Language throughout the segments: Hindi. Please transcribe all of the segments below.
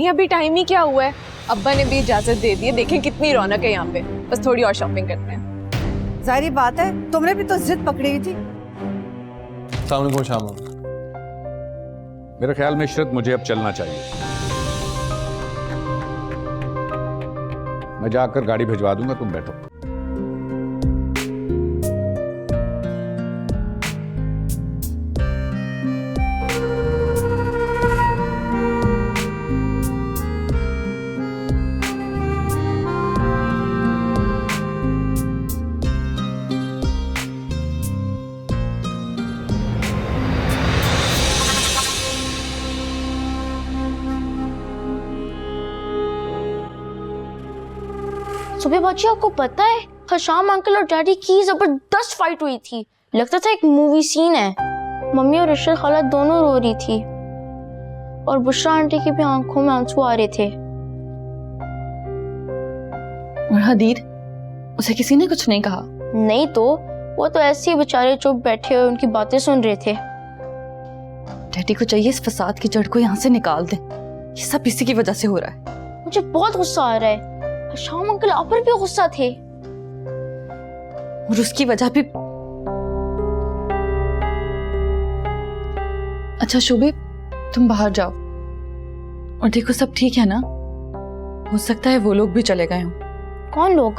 नहीं अभी टाइम ही क्या हुआ है। अब्बा ने भी इजाजत दे दी है, देखें कितनी रौनक है यहाँ पे। बस थोड़ी और शॉपिंग करते हैं। जाहिर बात है तुमने भी तो जिद पकड़ी हुई थी। अस्सलाम वालेकुम शाम। मेरे ख्याल में इशरत मुझे अब चलना चाहिए। मैं जाकर गाड़ी भिजवा दूंगा, तुम बैठो। सुबह बाजी आपको पता है हशाम अंकल और डैडी की जबरदस्त फाइट हुई थी। लगता था एक मूवी सीन है। मम्मी और इशरत खाला दोनों रो रही थी और बुशरा आंटी की भी आंखों में आंसू आ रहे थे। और हदीद, उसे किसी ने कुछ नहीं कहा? नहीं तो वो तो ऐसे ही बेचारे चुप बैठे हुए उनकी बातें सुन रहे थे। डैडी को चाहिए इस फसाद की जड़ को यहाँ से निकाल दे। ये सब इसी की वजह से हो रहा है। मुझे बहुत गुस्सा आ रहा है। शाम अंकल आप पर भी गुस्सा थे और उसकी वजह भी। अच्छा शोबे, तुम बाहर जाओ और देखो सब ठीक है ना। हो सकता है वो लोग भी चले गए हों। कौन लोग?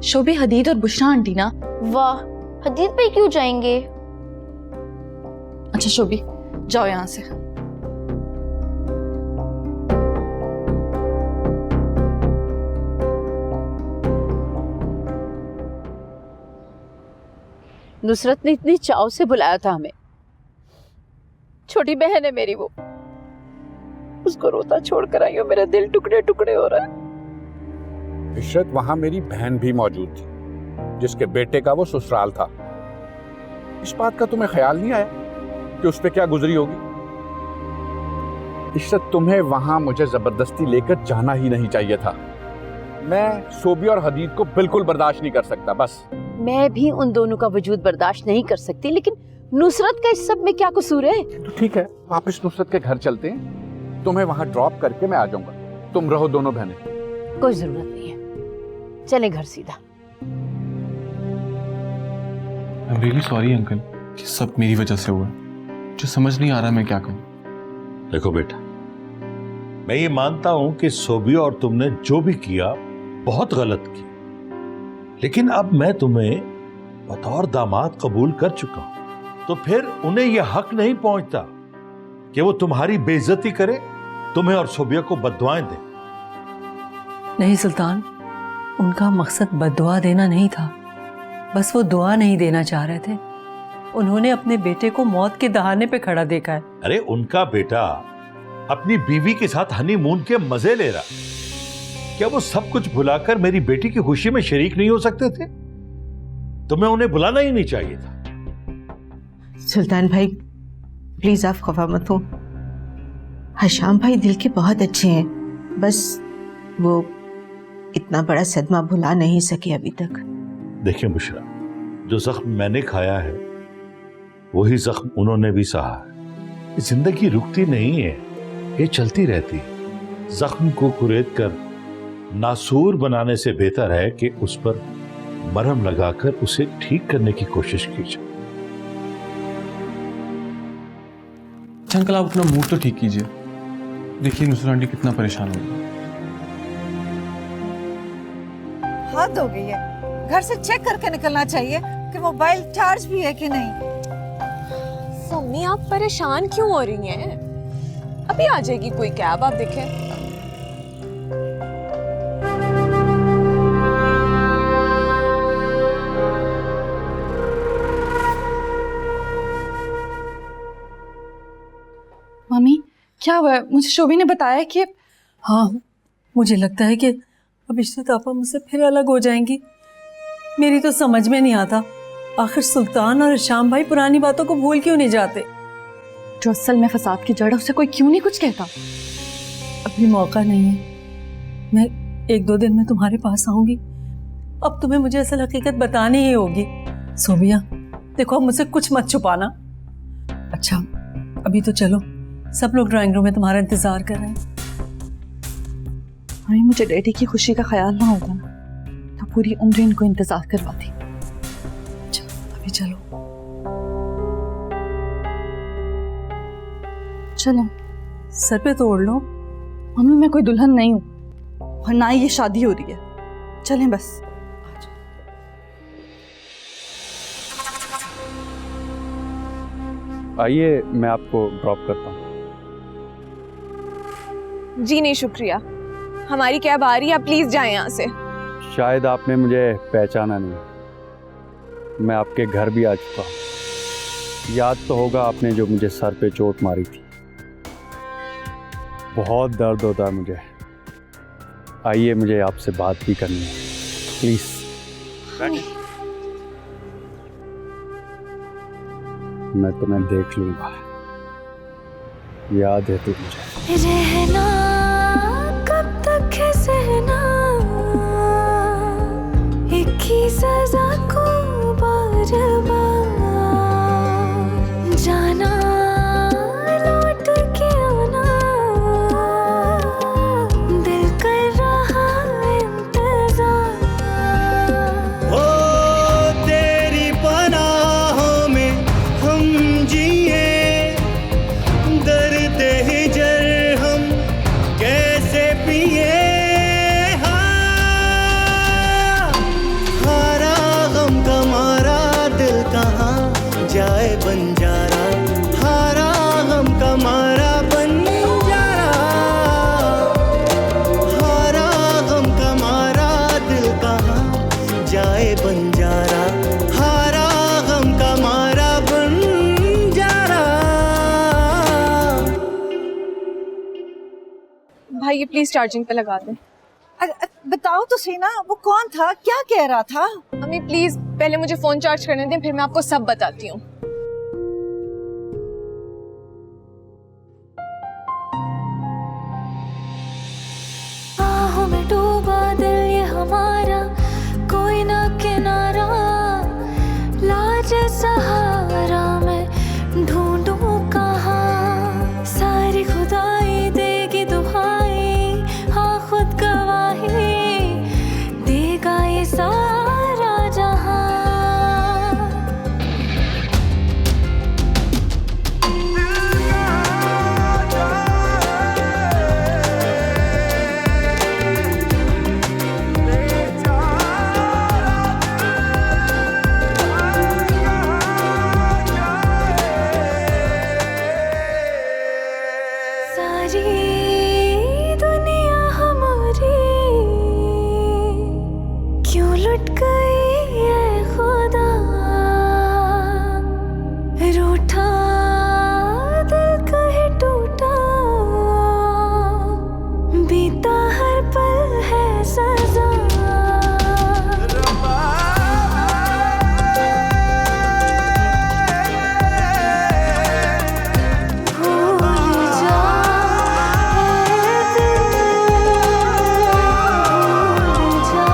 शोबे, हदीद और बुशरा आंटी ना। वाह, हदीद पे क्यों जाएंगे? अच्छा शोबी, जाओ यहाँ से। नुसरत ने इतनी चाव से बुलाया था हमें। छोटी बहन है मेरी, वो उसको रोता छोड़कर आई हो, मेरा दिल टुकड़े टुकड़े हो रहा है। इशरत, वहां मेरी बहन भी मौजूद थी जिसके बेटे का वो ससुराल था। इस बात का तुम्हें ख्याल नहीं आया कि उस पे क्या गुजरी होगी? इशरत, तुम्हें वहां मुझे जबरदस्ती लेकर जाना ही नहीं चाहिए था। मैं सोबी और हदीद को बिल्कुल बर्दाश्त नहीं कर सकता। बस मैं भी उन दोनों का वजूद बर्दाश्त नहीं कर सकती, लेकिन नुसरत का इस सब में क्या कसूर है? तो ठीक है, वापस नुसरत के घर चलते हैं। तुम्हें वहां ड्रॉप करके मैं आ जाऊंगा। तुम रहो दोनों बहनें। कोई जरूरत नहीं है, चले घर सीधा। I am really sorry uncle, कि सब मेरी वजह से हुआ। मुझे समझ नहीं आ रहा मैं क्या करूं। देखो बेटा, मैं ये मानता हूं कि सोबी और तुमने जो भी किया बहुत गलत किया, लेकिन अब मैं तुम्हें बतौर दामाद कबूल कर चुका हूं, तो फिर उन्हें यह हक नहीं पहुंचता कि वो तुम्हारी बेइज्जती करे, तुम्हें और सोबिया को बद्दुआएं दे। नहीं सुल्तान, उनका मकसद बद्दुआ देना नहीं था, बस वो दुआ नहीं देना चाह रहे थे। उन्होंने अपने बेटे को मौत के दहाने पे खड़ा देखा है। अरे उनका बेटा अपनी बीवी के साथ हनीमून के मजे ले रहा, क्या वो सब कुछ भुलाकर मेरी बेटी की खुशी में शरीक नहीं हो सकते थे? तुम्हें उन्हें बुलाना ही नहीं चाहिए था। सुल्तान भाई प्लीज आप खफा मत हो। हशाम भाई दिल के बहुत अच्छे हैं, बस वो इतना बड़ा सदमा भुला नहीं सके अभी तक। देखिए बुशरा, जो जख्म मैंने खाया है वही जख्म उन्होंने भी सहा है। जिंदगी रुकती नहीं है, ये चलती रहती है। जख्म को कुरेद कर नासूर बनाने से बेहतर है कि उस पर मरहम लगाकर उसे ठीक करने की कोशिश की जाए। अंकल, आप अपना मूड तो ठीक कीजिए। देखिए नुसरत आंटी कितना परेशान हो गई। हद हो गई है, घर से चेक करके निकलना चाहिए कि मोबाइल चार्ज भी है कि नहीं। मम्मी आप परेशान क्यों हो रही हैं? अभी आ जाएगी कोई कैब, आप देखें। मम्मी क्या हुआ है? मुझे शोभी ने बताया कि हाँ, मुझे लगता है कि अब इशरत आपा मुझसे फिर अलग हो जाएंगी। मेरी तो समझ में नहीं आता, आखिर सुल्तान और शाम भाई पुरानी बातों को भूल क्यों नहीं जाते? जो असल में फसाद की जड़ है उसे कोई क्यों नहीं कुछ कहता? अभी मौका नहीं है, मैं 1-2 दिन में तुम्हारे पास आऊंगी। अब तुम्हें मुझे असल हकीकत बतानी ही होगी। सोबिया देखो, अब मुझसे कुछ मत छुपाना। अच्छा अभी तो चलो, सब लोग ड्राइंग रूम में तुम्हारा इंतजार कर रहे हैं। अभी मुझे डैडी की खुशी का ख्याल ना होता ना तो पूरी उम्र इनको इंतजार करवाती। अभी चलो चलो। सर पे तो ओढ़ लो। मम्मी मैं कोई दुल्हन नहीं हूँ और ना ही ये शादी हो रही है। चलें बस। आइए मैं आपको ड्रॉप करता हूँ। जी नहीं शुक्रिया, हमारी कैब आ रही है, आप प्लीज जाएं यहाँ से। शायद आपने मुझे पहचाना नहीं, मैं आपके घर भी आ चुका हूँ। याद तो होगा आपने जो मुझे सर पे चोट मारी थी। बहुत दर्द होता है मुझे। आइए मुझे आपसे बात भी करनी है, प्लीज। मैं तुम्हें देख लूंगा, याद है तू मुझे। रहना कब तक है सहना, एक ही सजा को बार बार जाना, लौट के आना, दिल कर रहा इंतजार। ओ तेरी पनाहों में हम जिए, दर्द हिजर हम कैसे पिए। हारा गम का मारा दिल कहाँ जाए बंजारा, हारा गम का मारा बंजारा, हारा गम का मारा दिल कहाँ जाए बंजारा, हारा गम का मारा बंजारा। भाई ये प्लीज चार्जिंग पे लगा दें। बताओ तो सही ना, वो कौन था, क्या कह रहा था? अम्मी प्लीज पहले मुझे फोन चार्ज करने दें, फिर मैं आपको सब बताती हूँ। आहों में डूबा दिल ये हमारा, कोई ना किनारा, लाज सहारा मैं ढूंढूं कहाँ। सारी खुदाई देगी दुहाई, हाँ खुद गवाही देगा ये सारा जहां। सारी दुनिया हमारी क्यों लुट गई है खुदा, रूठा दिल कहे टूटा, बीता हर पल है सजा। भूल जा ए दिल, भूल जा।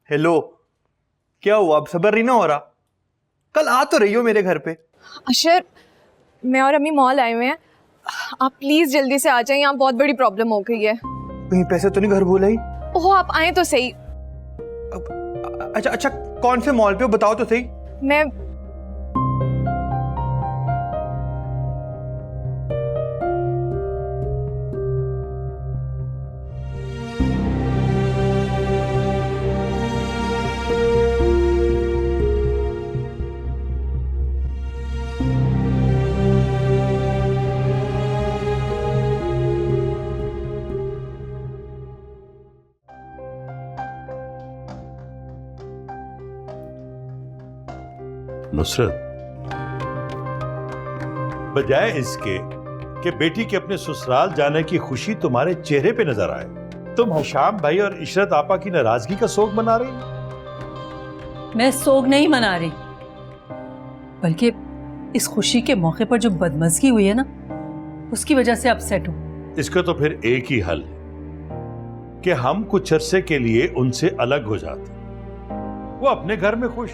हेलो, क्या हुआ? अब सब्र नहीं ना हो रहा? कल आ तो रही हो मेरे घर पे। अशर, मैं और अम्मी मॉल आए हुए हैं, आप प्लीज जल्दी से आ जाएं, यहाँ बहुत बड़ी प्रॉब्लम हो गई है। कहीं पैसे तो नहीं घर भूल आई? ओहो आप आए तो सही। अच्छा अच्छा, कौन से मॉल पे हो बताओ तो सही। मैं नुसरत, बजाय इसके कि बेटी के अपने ससुराल जाने की खुशी तुम्हारे चेहरे पे नजर आए, तुम हिशाम भाई और इशरत आपा की नाराजगी का शोक मना रही हो। मैं सोग नहीं मना रही, बल्कि इस खुशी के मौके पर जो बदमज़गी हुई है ना, उसकी वजह से अपसेट हूं। इसका तो फिर एक ही हल है कि हम कुछ अरसे के लिए उनसे अलग हो जाते, वो अपने घर में खुश,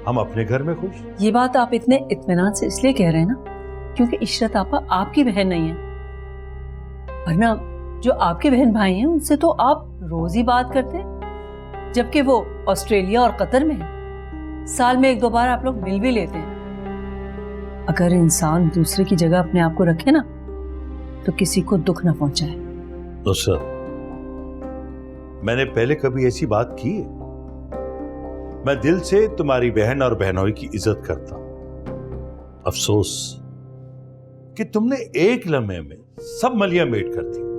हम अपने घर में खुश। ये बात आप इतने इत्मीनान से इसलिए कह रहे हैं ना क्योंकि इशरत आपा आपकी बहन नहीं है, वरना जो आपके बहन भाई हैं उनसे तो आप रोज ही बात करते हैं, जबकि वो ऑस्ट्रेलिया और कतर में हैं। साल में 1-2 बार आप लोग मिल भी लेते हैं। अगर इंसान दूसरे की जगह अपने आप को रखे ना तो किसी को दुख ना पहुंचाए। नुसरत, मैंने पहले कभी ऐसी बात की है? मैं दिल से तुम्हारी बहन और बहनोई की इज्जत करता हूं। अफसोस कि तुमने एक लम्हे में सब मलिया मेट कर दी।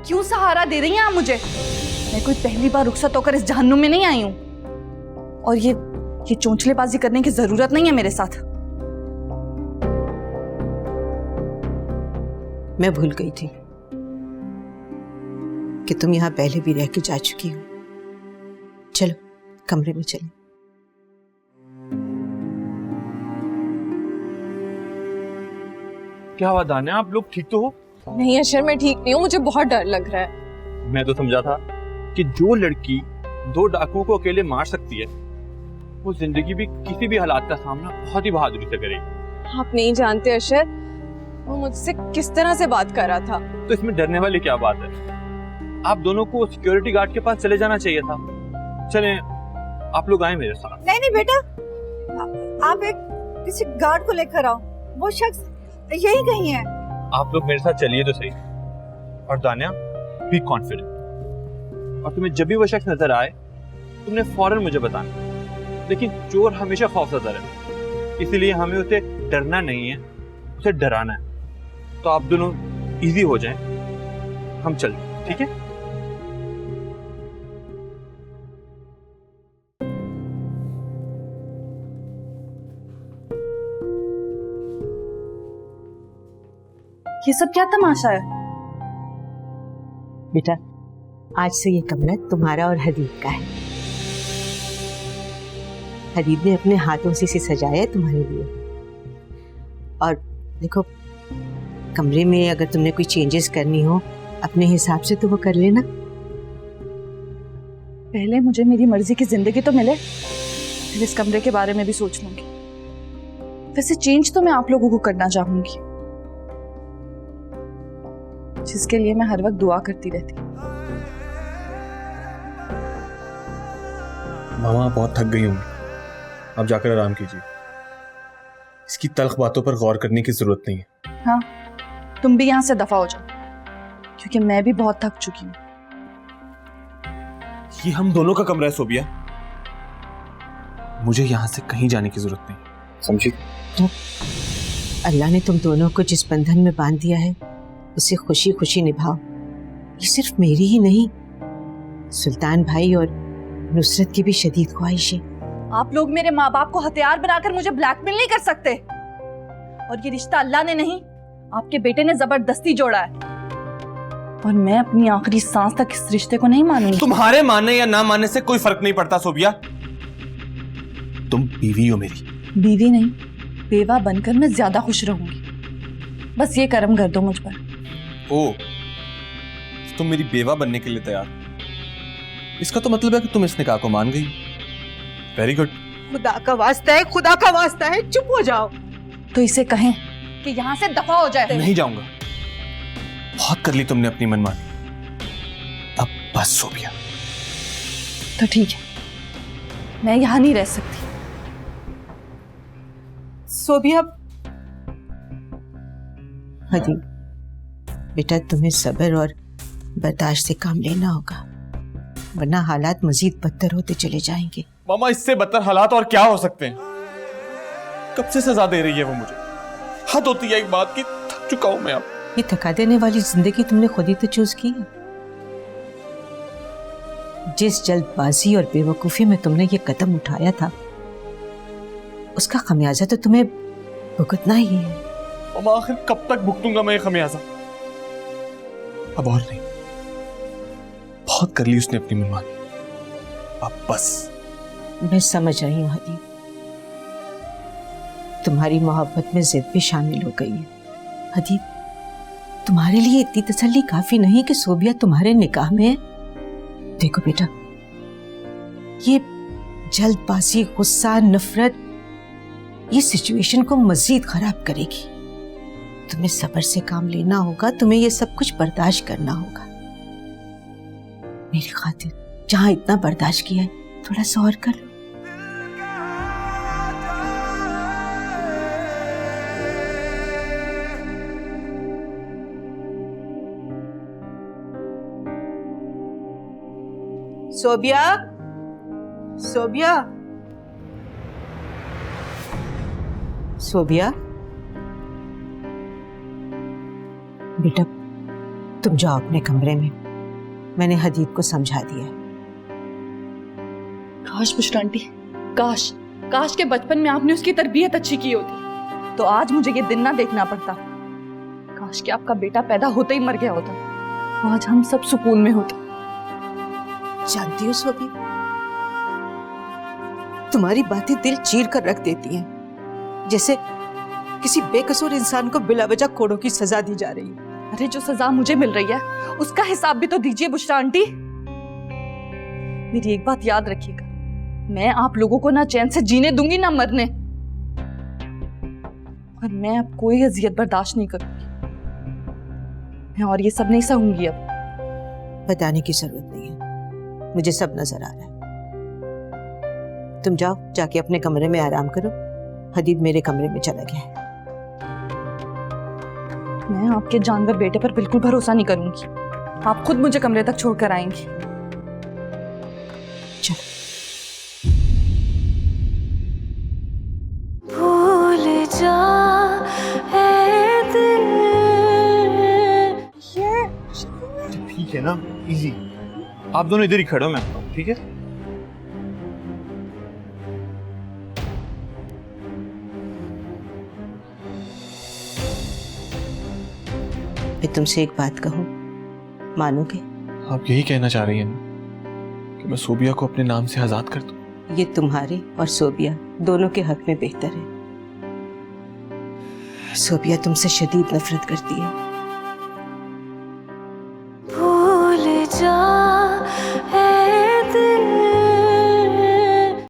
क्यों सहारा दे रही हैं आप मुझे? मैं कोई पहली बार रुखसत होकर इस जहन्नुम में नहीं आई हूं, और ये चोंचलेबाजी करने की जरूरत नहीं है मेरे साथ। मैं भूल गई थी कि तुम यहां पहले भी रह के जा चुकी हो। चलो कमरे में चलें। क्या हुआ दानिया, आप लोग ठीक तो हो? नहीं अशर, मैं ठीक नहीं हूँ, मुझे बहुत डर लग रहा है। मैं तो समझा था कि जो लड़की 2 डाकुओं को अकेले मार सकती है वो जिंदगी भी किसी भी हालात का सामना बहुत ही बहादुरी से करेगी। आप नहीं जानते अशर, वो मुझसे किस तरह से बात कर रहा था। तो इसमें डरने वाली क्या बात है? आप दोनों को सिक्योरिटी गार्ड के पास चले जाना चाहिए था। चलें, आप लोग आए मेरे साथ। नहीं बेटा, आप एक किसी गार्ड को लेकर आओ, वो शख्स यही कहीं है। आप लोग मेरे साथ चलिए तो सही। और दानिया, बी कॉन्फिडेंट, और तुम्हें जब भी वो शख्स नजर आए तुमने फौरन मुझे बताना। लेकिन चोर हमेशा खौफजदा है, इसीलिए हमें उसे डरना नहीं है, उसे डराना है। तो आप दोनों इजी हो जाएं, हम चलते, ठीक है? ये सब क्या तमाशा है? बेटा, आज से ये कमरा तुम्हारा और हदीब का है। हदीब ने अपने हाथों से इसे सजाया है तुम्हारे लिए। और देखो, कमरे में अगर तुमने कोई चेंजेस करनी हो अपने हिसाब से तो वो कर लेना। पहले मुझे मेरी मर्जी की जिंदगी तो मिले, फिर इस कमरे के बारे में भी सोच लूंगी। वैसे चेंज तो मैं आप लोगों को करना चाहूंगी, जिसके लिए मैं हर वक्त दुआ करती रहती। मामा, आप बहुत थक गई होंगी, आप जाकर आराम कीजिए। इसकी तल्ख बातों पर गौर करने की जरूरत नहीं है। हाँ, तुम भी यहाँ से दफा हो जाओ, क्योंकि मैं भी बहुत थक चुकी हूँ। ये हम दोनों का कमरा है सोबिया, मुझे यहाँ से कहीं जाने की जरूरत नहीं, समझी? तो अल्लाह ने तुम दोनों को जिस बंधन में बांध दिया है उसे खुशी खुशी निभाओ। ये सिर्फ मेरी ही नहीं, सुल्तान भाई और नुसरत की भी शदीद ख्वाहिश है। आप लोग मेरे माँ बाप को हथियार बनाकर मुझे ब्लैकमेल नहीं कर सकते, और ये रिश्ता अल्लाह ने नहीं, आपके बेटे ने जबरदस्ती जोड़ा है। और मैं अपनी आखिरी सांस तक इस रिश्ते को नहीं मानूंगी। तुम्हारे मानने या ना मानने से कोई फर्क नहीं पड़ता सोबिया। तुम बीवी हो मेरी। बीवी नहीं, बेवा बनकर मैं ज्यादा खुश रहूंगी। बस ये कर्म कर दो मुझ पर। ओ, तुम मेरी बेवा बनने के लिए तैयार? इसका तो मतलब है कि तुम इस निकाह को मान गई। Very good. खुदा का वास्ता है, खुदा का वास्ता है, चुप हो जाओ। तो इसे कहें कि यहाँ से दफा हो जाए। नहीं जाऊंगा, बहुत कर ली तुमने अपनी मनमानी, अब बस सोबिया। तो ठीक है, मैं यहाँ नहीं रह सकती। सोबिया, हदी बेटा तुम्हें सब्र और बर्दाश्त से काम लेना होगा, वरना हालात मजीद बदतर होते चले जाएंगे। मामा, इससे बदतर हालात और क्या हो सकते हैं? कब से सजा दे रही है वो मुझे? हद होती है एक बात की, थक चुका हूं मैं अब। ये थका देने वाली जिंदगी तुमने खुद ही तो चूज की है। जिस जल्दबाजी और बेवकूफी में तुमने ये कदम उठाया था, उसका खमियाजा तो तुम्हें भुगतना ही है। मामा, आखिर कब तक भुगतूंगा मैं ये खमियाजा? अब और नहीं, बहुत कर ली उसने अपनी मनमानी, अब बस। मैं समझ रही हूँ हदी, तुम्हारी मोहब्बत में जिद भी शामिल हो गई है। हदी, तुम्हारे लिए इतनी तसल्ली काफी नहीं कि सोबिया तुम्हारे निकाह में है। देखो बेटा, ये जल्दबाजी, गुस्सा, नफरत ये सिचुएशन को मजीद खराब करेगी। तुम्हें सब्र से काम लेना होगा, तुम्हें ये सब कुछ बर्दाश्त करना होगा। मेरी खातिर जहां इतना बर्दाश्त किया है, थोड़ा सा और कर लो। सोबिया, सोबिया, सोबिया, बेटा तुम जाओ अपने कमरे में, मैंने हदीद को समझा दिया है। काश बुशरा आंटी, काश काश के बचपन में आपने उसकी तरबियत अच्छी की होती, तो आज मुझे ये दिन ना देखना पड़ता। काश कि आपका बेटा पैदा होते ही मर गया होता, तो आज हम सब सुकून में होते। जानती हो सोबिया, तुम्हारी बातें दिल चीर कर रख देती हैं, जैसे किसी बेकसूर इंसान को बिला वजह कोड़ों की सजा दी जा रही है। अरे जो सजा मुझे मिल रही है उसका हिसाब भी तो दीजिए बुशरा आंटी। मेरी एक बात याद रखिएगा, मैं आप लोगों को ना चैन से जीने दूंगी ना मरने, और मैं अब कोई अजियत बर्दाश्त नहीं करूंगी। मैं और ये सब नहीं सहूंगी। अब बताने की जरूरत नहीं है, मुझे सब नजर आ रहा है। तुम जाओ, जाके अपने कमरे में आराम करो। हदीद मेरे कमरे में चला गया है। मैं आपके जानवर बेटे पर बिल्कुल भरोसा नहीं करूंगी। आप खुद मुझे कमरे तक छोड़कर आएंगी। चलो। भूल जा ए दिल। ठीक है ना, इजी। आप दोनों इधर ही खड़े हो, मैं आता हूं, ठीक है? मैं तुमसे एक बात कहूं, मानोगे? आप यही कहना चाह रही हैं ना कि मैं सोबिया को अपने नाम से आजाद कर दूं? ये तुम्हारे और सोबिया दोनों के हक में बेहतर है। सोबिया तुमसे शदीद नफरत करती है,